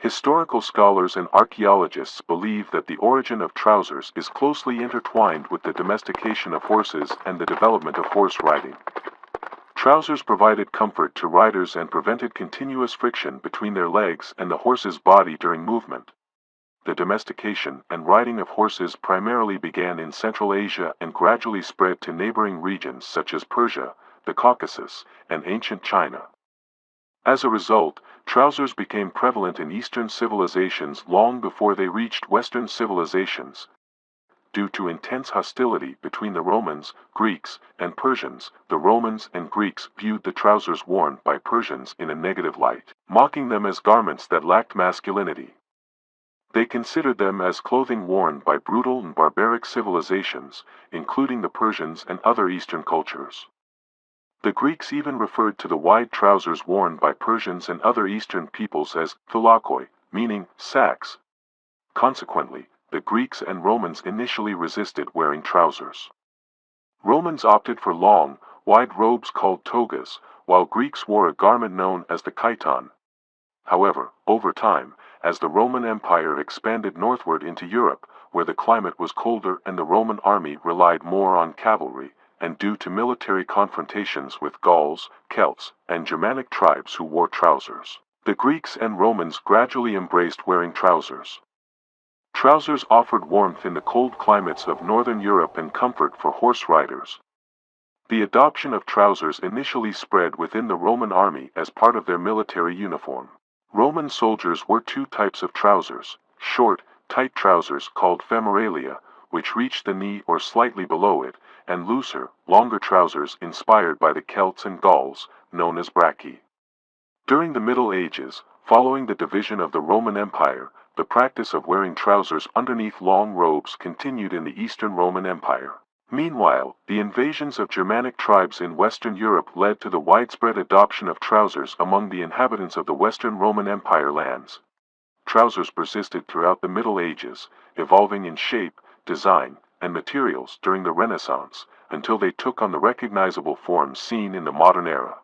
Historical scholars and archaeologists believe that the origin of trousers is closely intertwined with the domestication of horses and the development of horse riding. Trousers provided comfort to riders and prevented continuous friction between their legs and the horse's body during movement. The domestication and riding of horses primarily began in Central Asia and gradually spread to neighboring regions such as Persia, the Caucasus, and ancient China. As a result, trousers became prevalent in Eastern civilizations long before they reached Western civilizations. Due to intense hostility between the Romans, Greeks, and Persians, the Romans and Greeks viewed the trousers worn by Persians in a negative light, mocking them as garments that lacked masculinity. They considered them as clothing worn by brutal and barbaric civilizations, including the Persians and other Eastern cultures. The Greeks even referred to the wide trousers worn by Persians and other Eastern peoples as thulakoi, meaning sacks. Consequently, the Greeks and Romans initially resisted wearing trousers. Romans opted for long, wide robes called togas, while Greeks wore a garment known as the chitōn. However, over time, as the Roman Empire expanded northward into Europe, where the climate was colder and the Roman army relied more on cavalry, and due to military confrontations with Gauls, Celts, and Germanic tribes who wore trousers, the Greeks and Romans gradually embraced wearing trousers. Trousers offered warmth in the cold climates of northern Europe and comfort for horse riders. The adoption of trousers initially spread within the Roman army as part of their military uniform. Roman soldiers wore two types of trousers: short, tight trousers called femorales, which reached the knee or slightly below it, and looser, longer trousers inspired by the Celts and Gauls, known as brachii. During the Middle Ages, following the division of the Roman Empire, the practice of wearing trousers underneath long robes continued in the Eastern Roman Empire. Meanwhile, the invasions of Germanic tribes in Western Europe led to the widespread adoption of trousers among the inhabitants of the Western Roman Empire lands. Trousers persisted throughout the Middle Ages, evolving in shape, design, and materials during the Renaissance, until they took on the recognizable forms seen in the modern era.